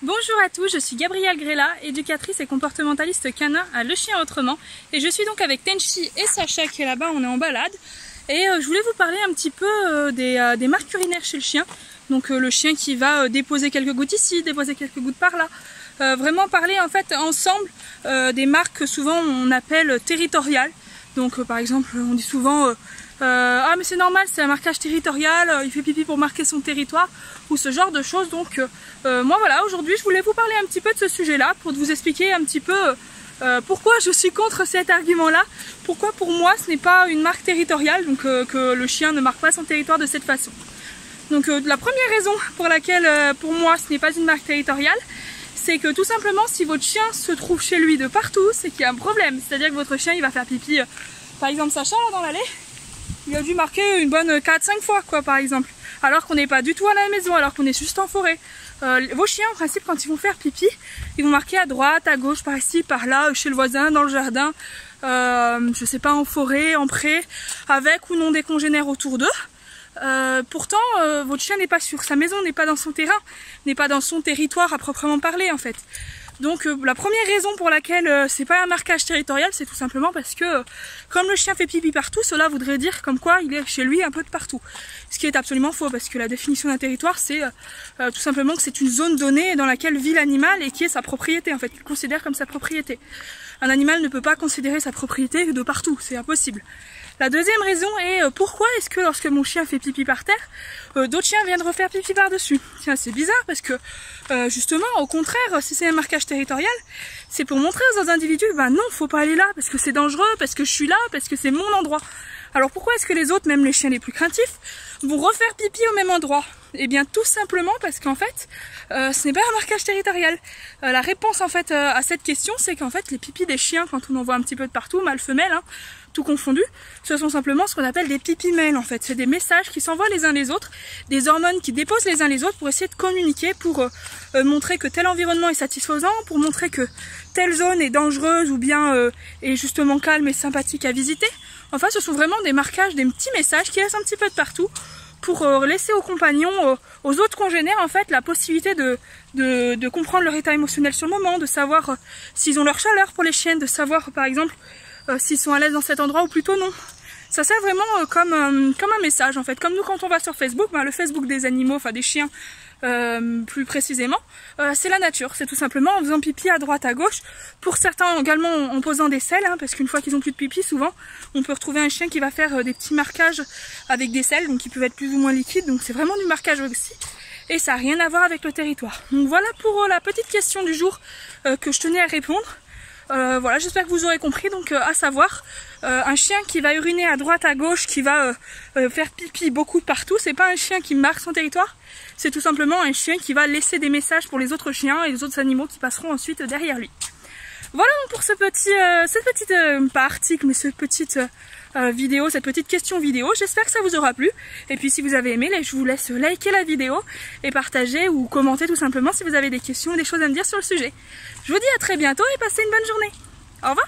Bonjour à tous, je suis Gabrielle Grella, éducatrice et comportementaliste canin à Le Chien Autrement. Et je suis donc avec Tenchi et Sacha qui est là-bas, on est en balade. Et je voulais vous parler un petit peu des marques urinaires chez le chien. Donc le chien qui va déposer quelques gouttes ici, déposer quelques gouttes par là. Vraiment parler en fait ensemble des marques que souvent on appelle territoriales. Donc par exemple on dit souvent ah mais c'est normal, c'est un marquage territorial, il fait pipi pour marquer son territoire ou ce genre de choses. Donc moi voilà, aujourd'hui je voulais vous parler un petit peu de ce sujet là pour vous expliquer un petit peu pourquoi je suis contre cet argument là, pourquoi pour moi ce n'est pas une marque territoriale, donc que le chien ne marque pas son territoire de cette façon. Donc la première raison pour laquelle pour moi ce n'est pas une marque territoriale, c'est que tout simplement si votre chien se trouve chez lui de partout, c'est qu'il y a un problème. C'est-à-dire que votre chien il va faire pipi, par exemple Sacha là dans l'allée, il a dû marquer une bonne 4-5 fois quoi par exemple. Alors qu'on n'est pas du tout à la maison, alors qu'on est juste en forêt. Vos chiens en principe quand ils vont faire pipi, ils vont marquer à droite, à gauche, par ici, par là, chez le voisin, dans le jardin, je sais pas, en forêt, en pré, avec ou non des congénères autour d'eux. Pourtant votre chien n'est pas sur sa maison, n'est pas dans son terrain, n'est pas dans son territoire à proprement parler en fait. Donc la première raison pour laquelle c'est pas un marquage territorial, c'est tout simplement parce que comme le chien fait pipi partout, cela voudrait dire comme quoi il est chez lui un peu de partout. Ce qui est absolument faux, parce que la définition d'un territoire c'est tout simplement que c'est une zone donnée dans laquelle vit l'animal et qui est sa propriété en fait, qu'il considère comme sa propriété. Un animal ne peut pas considérer sa propriété de partout, c'est impossible. La deuxième raison est pourquoi est-ce que lorsque mon chien fait pipi par terre, d'autres chiens viennent refaire pipi par-dessus. Tiens, c'est bizarre parce que justement, au contraire, si c'est un marquage territorial, c'est pour montrer aux individus, bah non, faut pas aller là parce que c'est dangereux, parce que je suis là, parce que c'est mon endroit. Alors pourquoi est-ce que les autres, même les chiens les plus craintifs, vont refaire pipi au même endroit? Eh bien tout simplement parce qu'en fait, ce n'est pas un marquage territorial. La réponse en fait à cette question, c'est qu'en fait les pipis des chiens, quand on en voit un petit peu de partout, mâle, femelle, hein, tout confondu, ce sont simplement ce qu'on appelle des pipimèles en fait. C'est des messages qui s'envoient les uns les autres, des hormones qui déposent les uns les autres pour essayer de communiquer, pour montrer que tel environnement est satisfaisant, pour montrer que telle zone est dangereuse ou bien est justement calme et sympathique à visiter. Enfin, ce sont vraiment des marquages, des petits messages qui laissent un petit peu de partout pour laisser aux compagnons, aux autres congénères en fait la possibilité de comprendre leur état émotionnel sur le moment, de savoir s'ils ont leur chaleur pour les chiennes, de savoir par exemple s'ils sont à l'aise dans cet endroit ou plutôt non. Ça sert vraiment comme un message en fait, comme nous quand on va sur Facebook, ben, le Facebook des animaux, enfin des chiens plus précisément, c'est la nature, c'est tout simplement en faisant pipi à droite à gauche, pour certains également en posant des selles, hein, parce qu'une fois qu'ils ont plus de pipi, souvent on peut retrouver un chien qui va faire des petits marquages avec des selles, donc qui peuvent être plus ou moins liquides, donc c'est vraiment du marquage aussi, et ça n'a rien à voir avec le territoire. Donc voilà pour la petite question du jour que je tenais à répondre. Voilà, j'espère que vous aurez compris. Donc à savoir, un chien qui va uriner à droite à gauche, qui va faire pipi beaucoup de partout, c'est pas un chien qui marque son territoire, c'est tout simplement un chien qui va laisser des messages pour les autres chiens et les autres animaux qui passeront ensuite derrière lui. Voilà donc pour cette petite pas article, mais cette petite vidéo, cette petite question vidéo. J'espère que ça vous aura plu. Et puis si vous avez aimé, je vous laisse liker la vidéo et partager ou commenter tout simplement si vous avez des questions ou des choses à me dire sur le sujet. Je vous dis à très bientôt et passez une bonne journée. Au revoir.